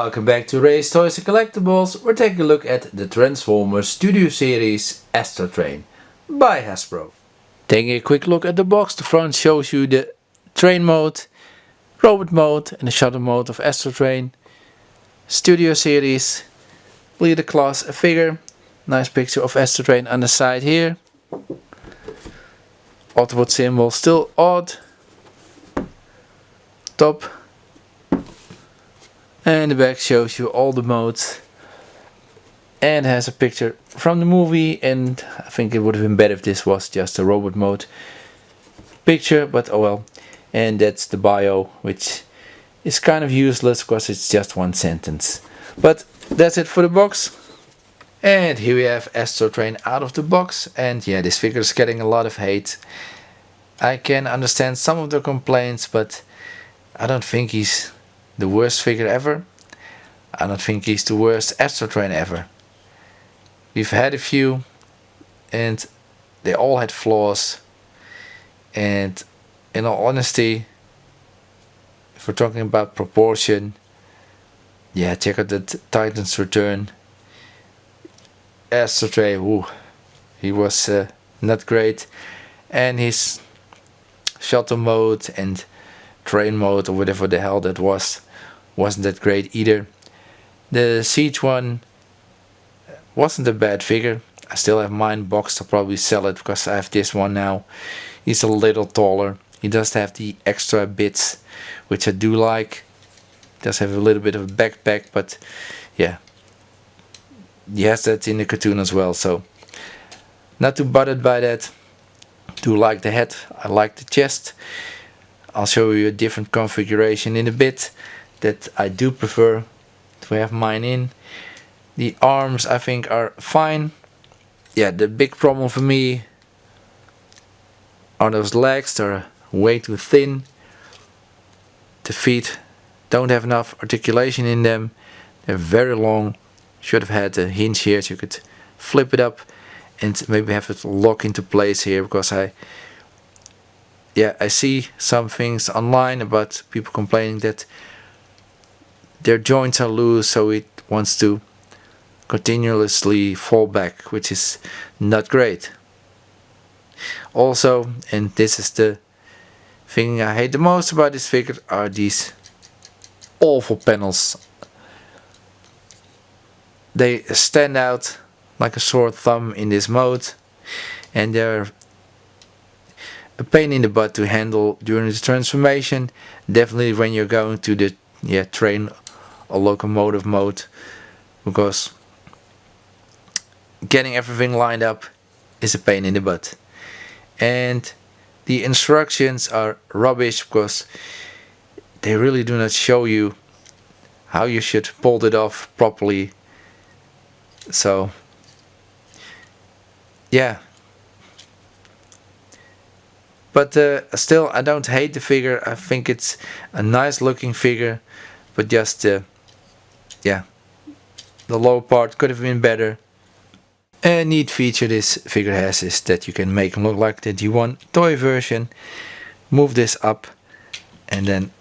Welcome back to Ray's Toys and Collectibles. We're taking a look at the Transformers Studio Series Astrotrain by Hasbro. Taking a quick look at the box, the front shows you the train mode, robot mode and the shuttle mode of Astrotrain. Studio Series, Leader Class figure, nice picture of Astrotrain on the side here. Autobot symbol still odd. Top. And the back shows you all the modes and has a picture from the movie, and I think it would have been better if this was just a robot mode picture, but oh well. And that's the bio, which is kind of useless because it's just one sentence. But that's it for the box. And here we have Astrotrain out of the box, and yeah, this figure is getting a lot of hate. I can understand some of the complaints, but I don't think he's the worst figure ever. I don't think he's the worst Astrotrain ever. We've had a few and they all had flaws, and in all honesty, if we're talking about proportion, yeah, check out the Titan's Return. Astrotrain, he was not great, and his shuttle mode and train mode or whatever the hell that wasn't that great either. The Siege one wasn't a bad figure. I still have mine boxed. I'll probably sell it because I have this one now. He's a little taller. He does have the extra bits, which I do like. Does have a little bit of a backpack, but yeah, he has that in the cartoon as well, so not too bothered by that. Do like the head, I like the chest. I'll show you a different configuration in a bit that I do prefer to have mine in. The arms I think are fine. Yeah, the big problem for me are those legs. They're way too thin. The feet don't have enough articulation in them. They're very long. Should have had a hinge here so you could flip it up and maybe have it lock into place here, because I see some things online about people complaining that their joints are loose, so it wants to continuously fall back, which is not great. Also, and this is the thing I hate the most about this figure, are these awful panels. They stand out like a sore thumb in this mode, and they're a pain in the butt to handle during the transformation. Definitely when you're going to the train or locomotive mode, because getting everything lined up is a pain in the butt. And the instructions are rubbish because they really do not show you how you should pull it off properly. So yeah, but still, I don't hate the figure. I think it's a nice looking figure, but just yeah, the lower part could have been better. A neat feature this figure has is that you can make him look like the G1 toy version. Move this up and then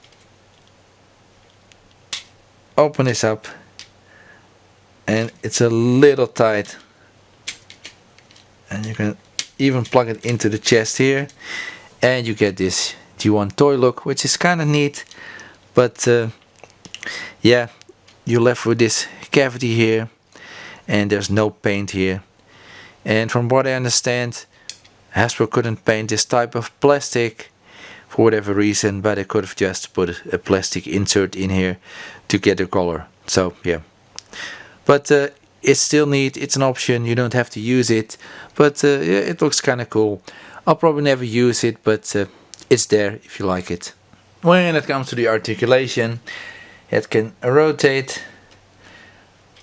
open this up, and it's a little tight, and you can even plug it into the chest here, and you get this G1 toy look, which is kind of neat. But yeah, you're left with this cavity here, and there's no paint here. And from what I understand, Hasbro couldn't paint this type of plastic for whatever reason, but they could have just put a plastic insert in here to get the color. So yeah, but it's still neat. It's an option. You don't have to use it, but yeah, it looks kind of cool. I'll probably never use it, but it's there if you like it. When it comes to the articulation, it can rotate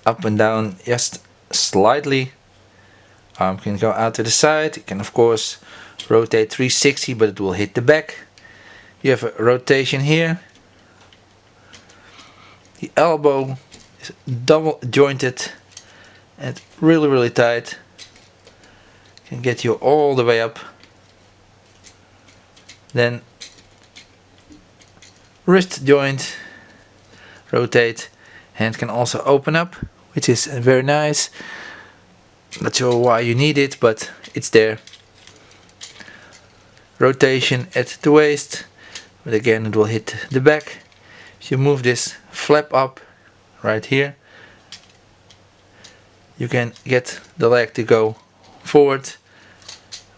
up and down just slightly. Arm can go out to the side. It can of course rotate 360, but it will hit the back. You have a rotation here. The elbow is double jointed and really tight. Can get you all the way up. Then wrist joint, rotate, Hand can also open up, which is very nice. Not sure why you need it, but it's there. Rotation at the waist, but again it will hit the back. If you move this flap up right here, you can get the leg to go forward,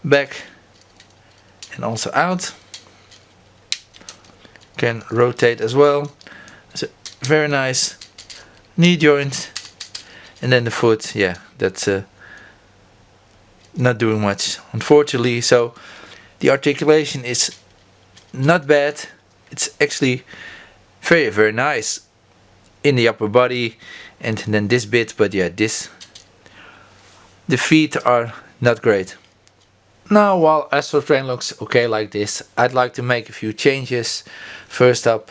back and also out. Can rotate as well. It's a very nice knee joint. And then the foot, yeah, that's not doing much, unfortunately. So the articulation is not bad. It's actually very, very nice in the upper body. And then this bit, but yeah, the feet are not great. Now, while Astrotrain looks okay like this, I'd like to make a few changes. First up,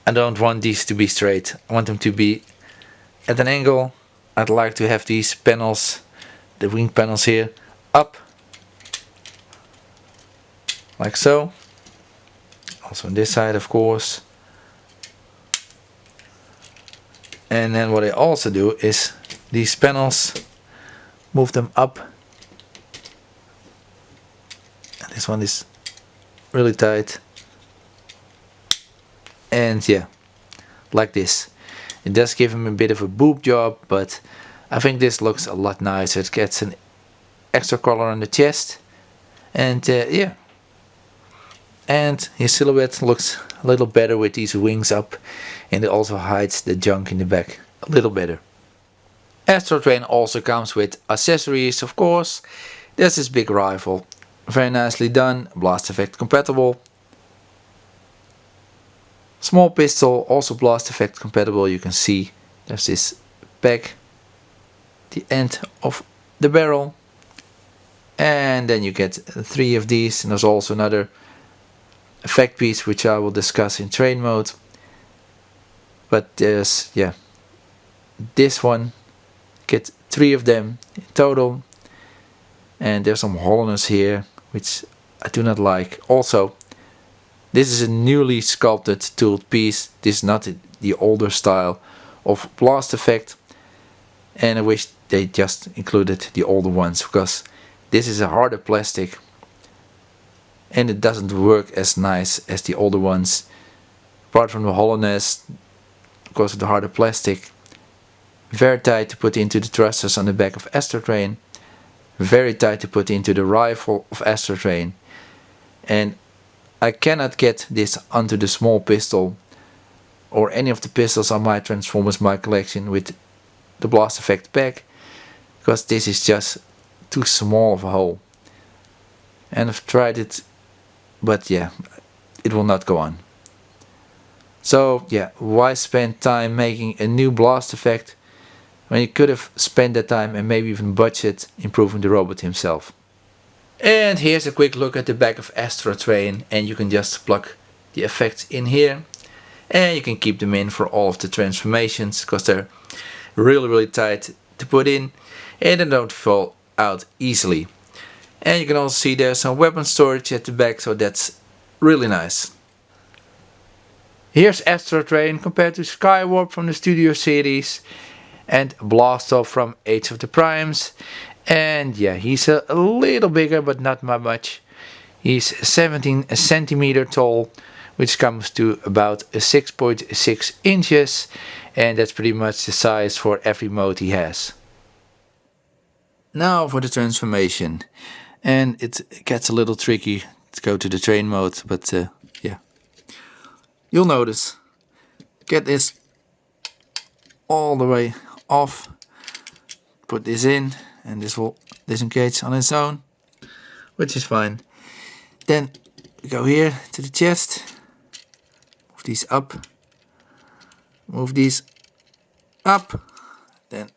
I don't want these to be straight. I want them to be at an angle. I'd like to have these panels, the wing panels here, up. Like so. Also on this side, of course. And then what I also do is these panels, move them up. And this one is really tight. And yeah, like this. It does give him a bit of a boob job, but I think this looks a lot nicer. It gets an extra color on the chest. And yeah. And his silhouette looks a little better with these wings up. And it also hides the junk in the back a little better. Astrotrain also comes with accessories, of course. There's this big rifle. Very nicely done, blast effect compatible. Small pistol, also blast effect compatible. You can see there's this back, the end of the barrel. And then you get 3 of these, and there's also another effect piece which I will discuss in train mode. But there's, yeah, this one, get 3 of them in total. And there's some hollowness here which I do not like. Also, this is a newly sculpted tooled piece. This is not the older style of blast effect. And I wish they just included the older ones, because this is a harder plastic and it doesn't work as nice as the older ones. Apart from the hollowness, because of the harder plastic. Very tight to put into the thrusters on the back of Astrotrain. Very tight to put into the rifle of Astrotrain. And I cannot get this onto the small pistol or any of the pistols on my Transformers my collection with the blast effect back, because this is just too small of a hole. And I've tried it, but yeah, it will not go on. So yeah, why spend time making a new blast effect when you could have spent that time and maybe even budget improving the robot himself. And here's a quick look at the back of Astrotrain, and you can just plug the effects in here and you can keep them in for all of the transformations, because they're really tight to put in and they don't fall out easily. And you can also see there's some weapon storage at the back, so that's really nice. Here's Astrotrain compared to Skywarp from the Studio series and Blastoff from Age of the Primes. And yeah, he's a little bigger, but not much. He's 17 centimeter tall, which comes to about 6.6 inches, and that's pretty much the size for every mode he has. Now for the transformation, and it gets a little tricky to go to the train mode, but yeah, you'll notice. Get this all the way off, put this in, and this will disengage on its own, which is fine. Then we go here to the chest, move these up, move these up, then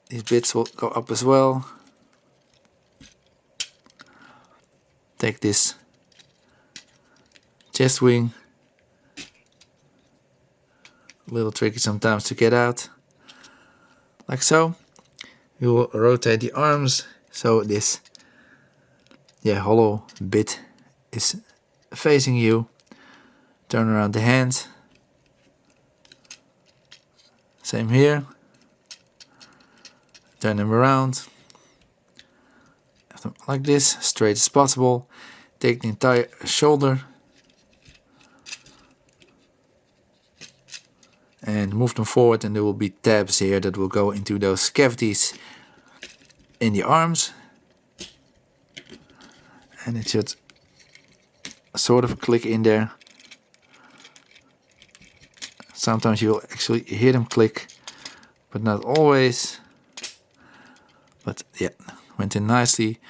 these bits will go up as well. Take this chest wing, a little tricky sometimes to get out, like so. You will rotate the arms so this hollow bit is facing you. Turn around the hand, Same here. Turn them around. Have them like this, straight as possible. Take the entire shoulder and move them forward, and there will be tabs here that will go into those cavities in the arms. And it should sort of click in there. Sometimes you'll actually hear them click, but not always. But yeah, went in nicely.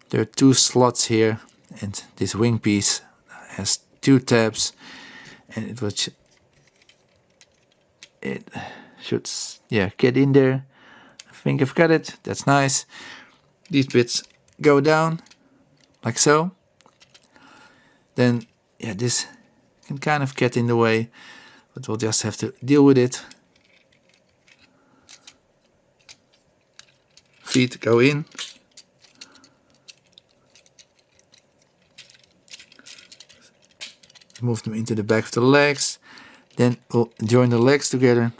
There are 2 slots here, and this wing piece has 2 tabs, and it should get in there. I think I've got it. That's nice. These bits go down like so. Then this can kind of get in the way, but we'll just have to deal with it. Feet go in. Move them into the back of the legs. Then we'll join the legs together.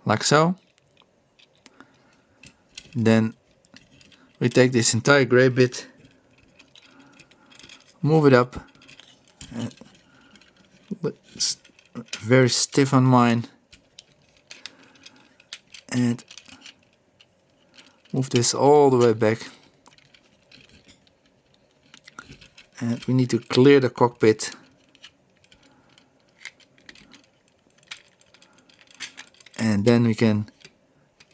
Like so. Then we take this entire gray bit, move it up, but it's very stiff on mine, and move this all the way back. And we need to clear the cockpit. And then we can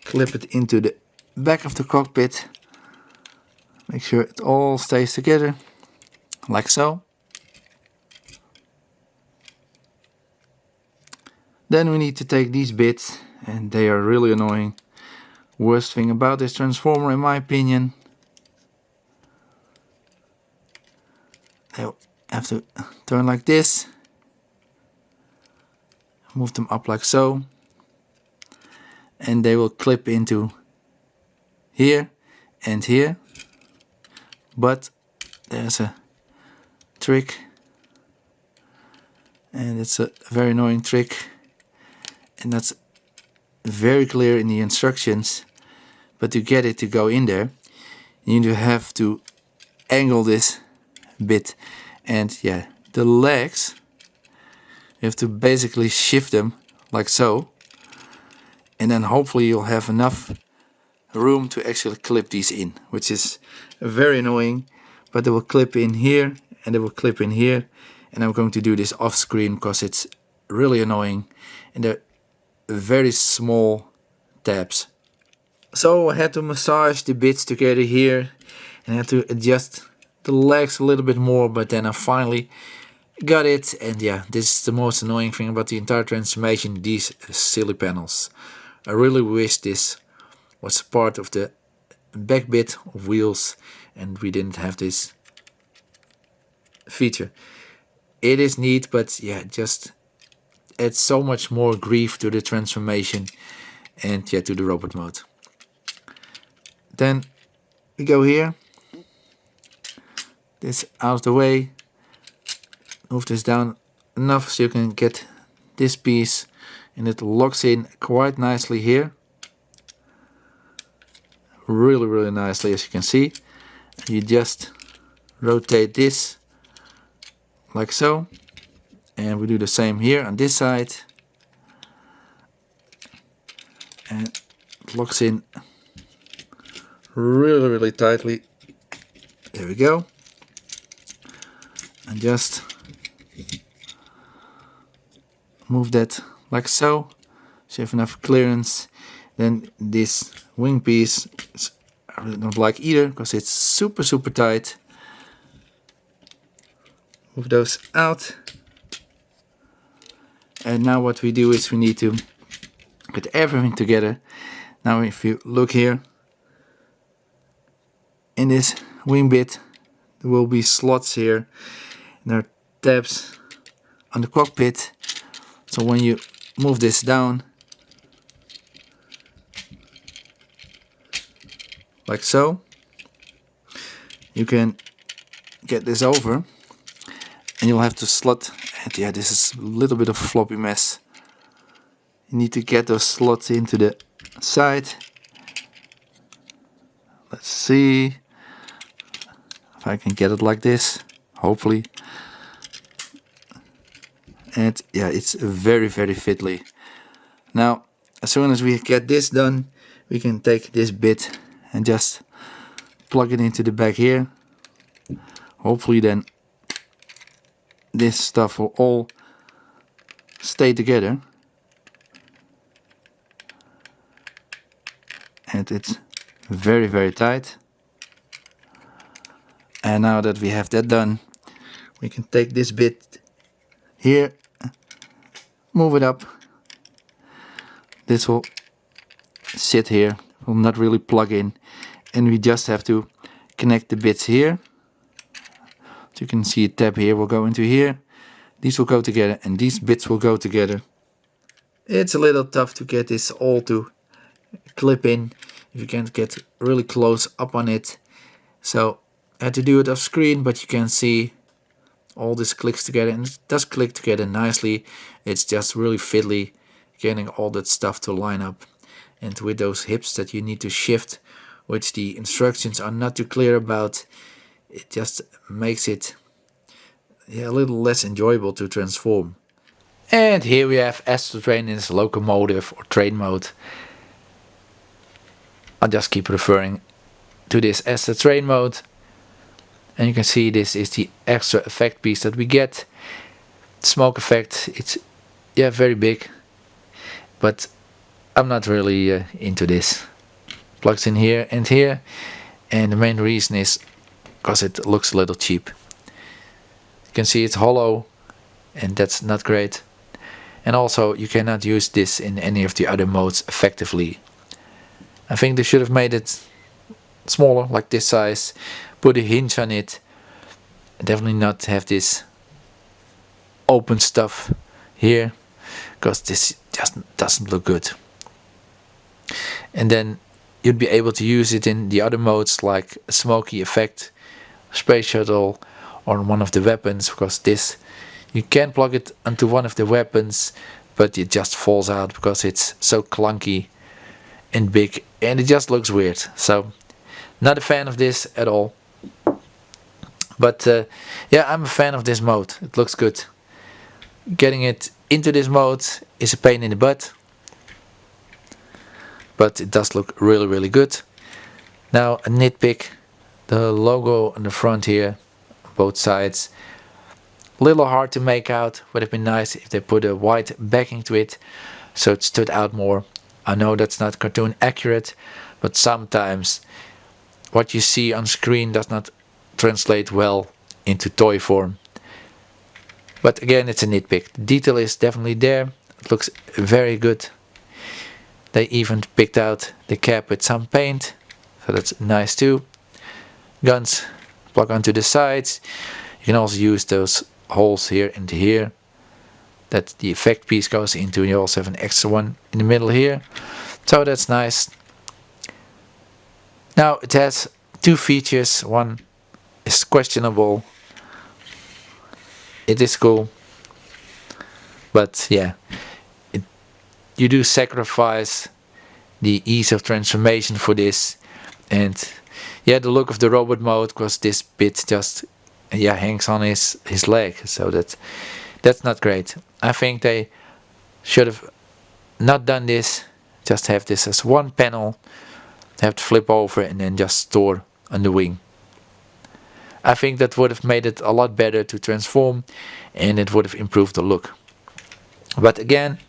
clip it into the back of the cockpit. Make sure it all stays together, like so. Then we need to take these bits, and they are really annoying. Worst thing about this transformer, in my opinion. They have to turn like this. Move them up like so. And they will clip into here and here. But there's a trick, and it's a very annoying trick, and that's very clear in the instructions. But to get it to go in there, you have to angle this bit, and the legs, you have to basically shift them like so, and then hopefully you'll have enough room to actually clip these in, which is very annoying. But they will clip in here, and they will clip in here, and I'm going to do this off screen because it's really annoying, and they're very small tabs. So I had to massage the bits together here, and I had to adjust the legs a little bit more, but then I finally got it. And this is the most annoying thing about the entire transformation, these silly panels. I really wish this was part of the back bit of wheels and we didn't have this feature. It is neat, but just adds so much more grief to the transformation and to the robot mode. Then we go here, this out of the way, move this down enough so you can get this piece, and it locks in quite nicely here. Really nicely, as you can see. You just rotate this like so, and we do the same here on this side, and it locks in really tightly. There we go. And just move that like so you have enough clearance. Then this wing piece I really don't like either because it's super tight. Move those out. And now what we do is we need to get everything together. Now if you look here, in this wing bit there will be slots here, and there are tabs on the cockpit. So when you move this down like so, you can get this over, and you'll have to slot, and yeah, this is a little bit of a floppy mess. You need to get those slots into the side. Let's see if I can get it like this, hopefully. And yeah, it's very, very fiddly. Now, as soon as we get this done, we can take this bit and just plug it into the back here. Hopefully then this stuff will all stay together. And it's very, very tight. And now that we have that done, we can take this bit here, move it up. This will sit here, will not really plug in, and we just have to connect the bits here. So you can see a tab here will go into here. These will go together and these bits will go together. It's a little tough to get this all to clip in if you can't get really close up on it. So I had to do it off screen, but you can see all this clicks together, and it does click together nicely. It's just really fiddly getting all that stuff to line up, and with those hips that you need to shift, which the instructions are not too clear about, it just makes it a little less enjoyable to transform. And here we have Astrotrain in its locomotive or train mode. I'll just keep referring to this as the train mode. And you can see this is the extra effect piece that we get. Smoke effect, it's very big, but I'm not really into this. Plugs in here, and the main reason is because it looks a little cheap. You can see it's hollow, and that's not great. And also you cannot use this in any of the other modes effectively. I think they should have made it smaller, like this size, put a hinge on it, definitely not have this open stuff here, because this just doesn't look good. And then you'd be able to use it in the other modes, like a smoky effect, space shuttle, or one of the weapons, because this you can plug it onto one of the weapons, but it just falls out because it's so clunky and big, and it just looks weird. So not a fan of this at all. But I'm a fan of this mode. It looks good. Getting it into this mode is a pain in the butt, but it does look really, really good. Now a nitpick, the logo on the front here, both sides, a little hard to make out. Would have been nice if they put a white backing to it so it stood out more. I know that's not cartoon accurate, but sometimes what you see on screen does not translate well into toy form. But again, it's a nitpick. The detail is definitely there. It looks very good. They even picked out the cap with some paint, so that's nice too. Guns plug onto the sides. You can also use those holes here and here that the effect piece goes into. You also have an extra one in the middle here, so that's nice. Now it has two features. One is questionable. It is cool, but you do sacrifice the ease of transformation for this, and the look of the robot mode, because this bit just hangs on his leg, so that's not great. I think they should have not done this. Just have this as one panel, have to flip over and then just store on the wing. I think that would have made it a lot better to transform, and it would have improved the look. But again,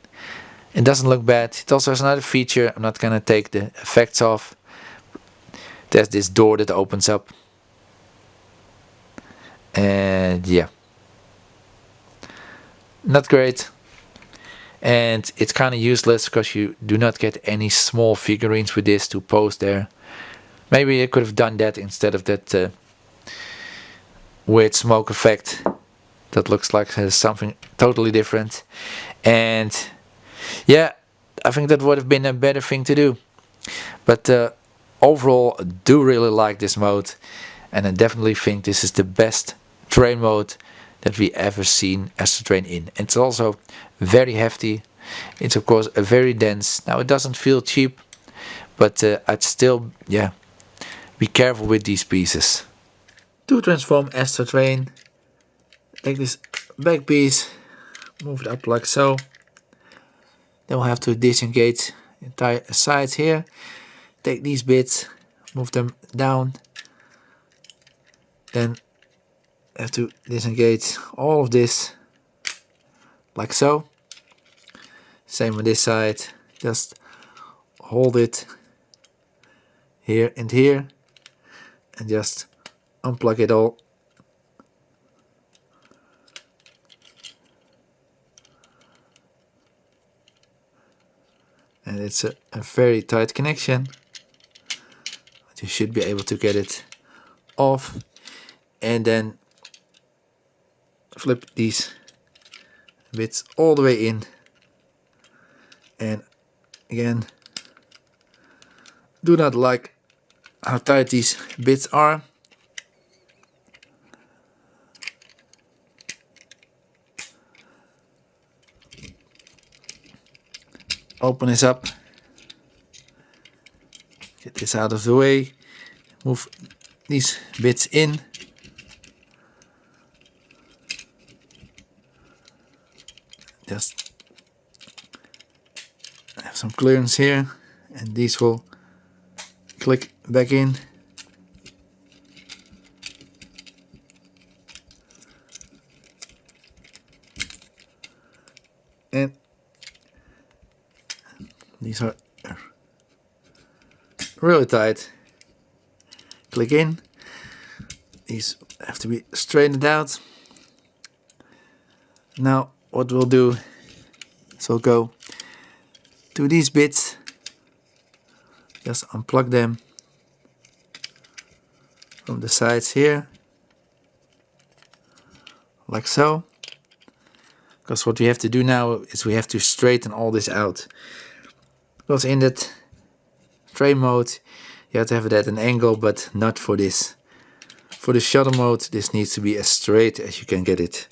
it doesn't look bad. It also has another feature. I'm not gonna take the effects off. There's this door that opens up, and not great. And it's kind of useless because you do not get any small figurines with this to pose there. Maybe I could have done that instead of that weird smoke effect that looks like something totally different. And I think that would have been a better thing to do. But overall, I do really like this mode. and I definitely think this is the best train mode that we ever seen Astrotrain in. It's also very hefty. It's of course very dense. Now it doesn't feel cheap, but I'd still, yeah, be careful with these pieces. To transform Astrotrain, take this back piece, move it up like so. Then we'll have to disengage the entire sides here. Take these bits, move them down. Then have to disengage all of this like so. Same on this side. Just hold it here and here and just unplug it all. And it's a very tight connection, but you should be able to get it off. And then flip these bits all the way in, and again, do not like how tight these bits are. Open this up, get this out of the way, move these bits in. Just have some clearance here, and these will click back in. And these are really tight. Click in. These have to be straightened out. Now what we'll do is we'll go to these bits, just unplug them from the sides here, like so. Because what we have to do now is we have to straighten all this out. Because in that train mode you have to have it at an angle, but not for this. For the shuttle mode this needs to be as straight as you can get it.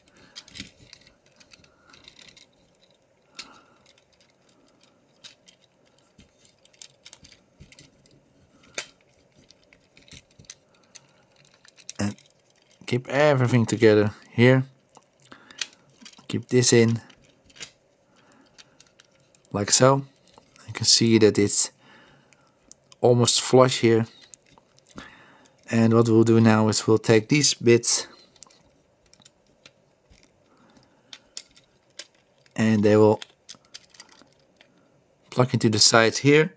And keep everything together here. Keep this in like so. You can see that it's almost flush here. And what we'll do now is we'll take these bits and they will plug into the sides here.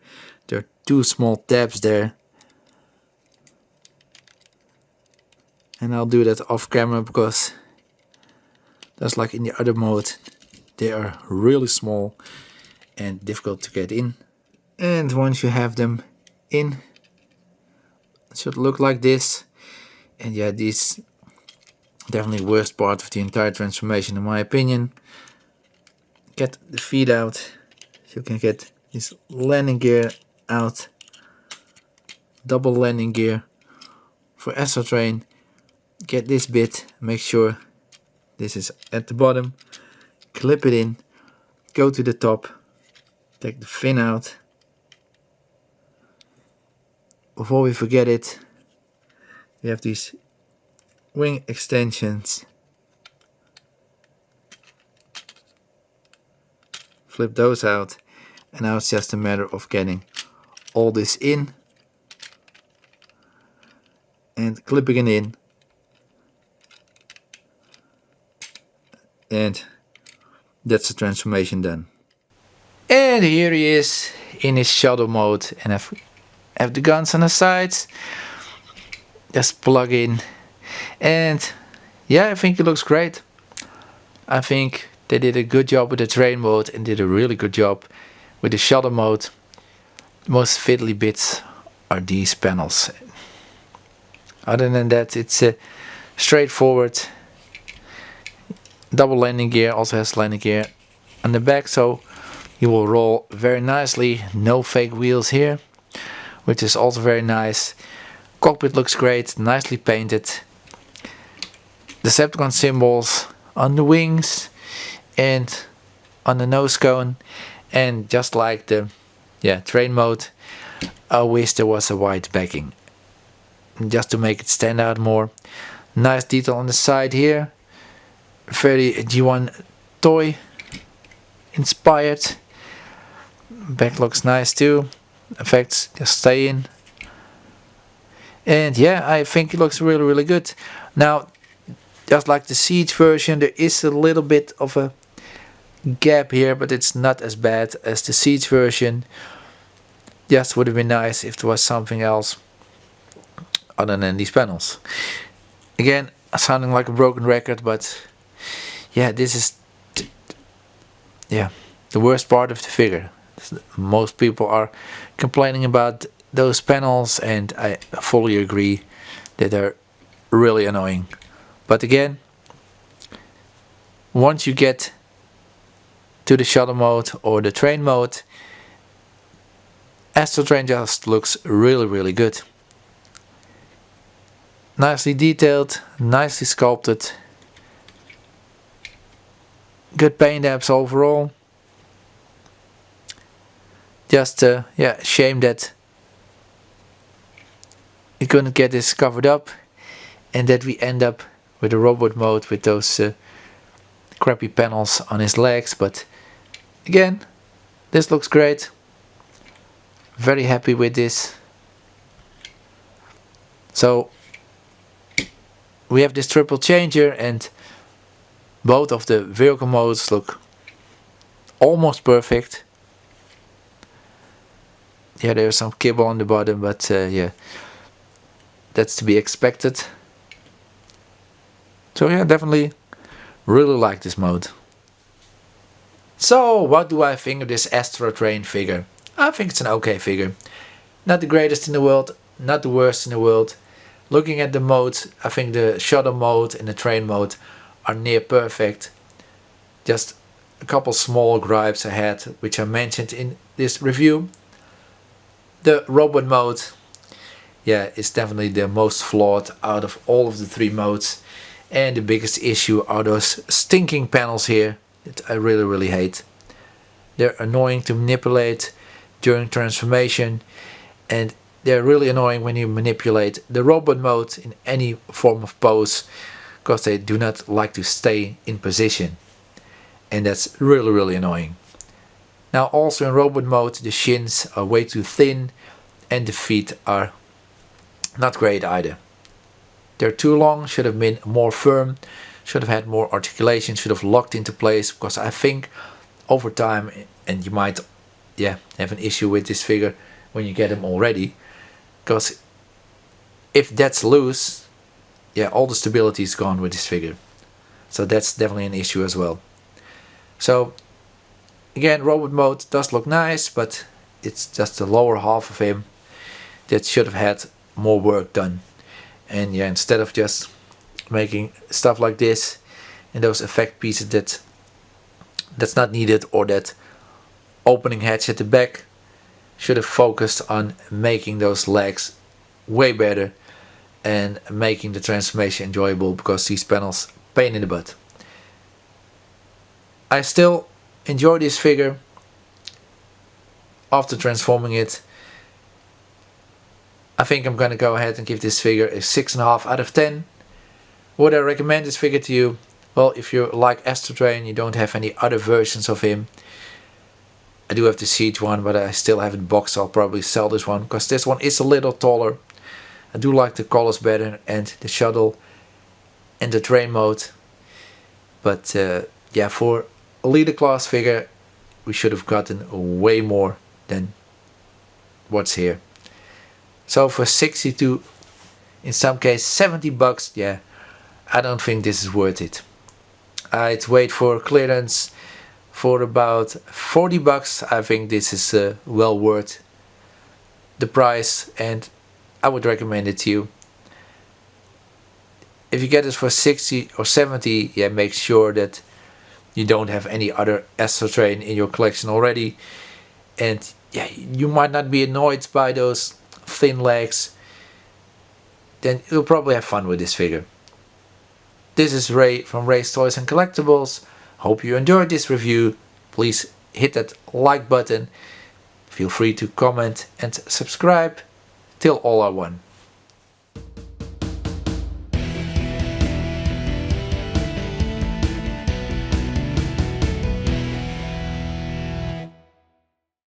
There are two small tabs there. And I'll do that off camera because just like in the other mode, they are really small and difficult to get in. And once you have them in, it should look like this. And yeah, this definitely worst part of the entire transformation in my opinion. Get the feet out. You can get this landing gear out. Double landing gear for Astrotrain. Get this bit, make sure this is at the bottom, clip it in, go to the top, take the fin out. Before we forget it, we have these wing extensions. Flip those out, and now it's just a matter of getting all this in and clipping it in. And that's the transformation done. And here he is in his shuttle mode, and have the guns on the sides. Just plug in, and yeah, I think it looks great. I think they did a good job with the train mode and did a really good job with the shuttle mode. The most fiddly bits are these panels. Other than that, it's straightforward. Double landing gear, also has landing gear on the back, so you will roll very nicely. No fake wheels here, which is also very nice. Cockpit looks great, nicely painted. Decepticon symbols on the wings and on the nose cone, and just like the train mode, I wish there was a white backing just to make it stand out more. Nice detail on the side here, very G1 toy inspired. Back looks nice too, effects just stay in, and yeah, I think it looks really good. Now, just like the Siege version, there is a little bit of a gap here, but it's not as bad as the Siege version. Just would have been nice if there was something else other than these panels. Again, sounding like a broken record, but yeah, this is the worst part of the figure. Most people are complaining about those panels, and I fully agree that they're really annoying. But again, once you get to the shuttle mode or the train mode, Astrotrain just looks really good. Nicely detailed, nicely sculpted, good paint apps overall. Just shame that we couldn't get this covered up and that we end up with a robot mode with those crappy panels on his legs. But again, this looks great. Very happy with this. So we have this triple changer, and both of the vehicle modes look almost perfect. Yeah, there's some kibble on the bottom, but yeah, that's to be expected. So yeah, definitely really like this mode. So what do I think of this Astrotrain figure? I think it's an okay figure. Not the greatest in the world, not the worst in the world. Looking at the modes, I think the shuttle mode and the train mode are near perfect. Just a couple small gripes I had, which I mentioned in this review. The robot mode, yeah, is definitely the most flawed out of all of the three modes. And the biggest issue are those stinking panels here that I really hate. They're annoying to manipulate during transformation, and they're really annoying when you manipulate the robot mode in any form of pose, because they do not like to stay in position, and that's really annoying. Now also in robot mode, the shins are way too thin and the feet are not great either. They're too long, should have been more firm, should have had more articulation, should have locked into place, because I think over time, and you might have an issue with this figure when you get him already, because if that's loose, all the stability is gone with this figure. So that's definitely an issue as well. So again, robot mode does look nice, but it's just the lower half of him that should have had more work done. And yeah, instead of just making stuff like this and those effect pieces that's not needed, or that opening hatch at the back, should have focused on making those legs way better and making the transformation enjoyable, because these panels pain in the butt. I still enjoy this figure after transforming it. I think I'm gonna go ahead and give this figure a 6.5 out of 10. Would I recommend this figure to you? Well, if you like Astrotrain, you don't have any other versions of him. I do have the Siege one, but I still have it boxed. I'll probably sell this one, because this one is a little taller. I do like the colors better, and the shuttle and the train mode. But yeah, for a Leader Class figure, we should have gotten way more than what's here. So for 60 to, in some case, 70 bucks, yeah, I don't think this is worth it. I'd wait for clearance for about 40 bucks. I think this is well worth the price, and I would recommend it to you. If you get this for 60 or 70, yeah, make sure that you don't have any other Astrotrain in your collection already. And yeah, you might not be annoyed by those thin legs. then you'll probably have fun with this figure. This is Ray from Ray's Toys and Collectibles. Hope you enjoyed this review. Please hit that like button. Feel free to comment and subscribe. Till all are one.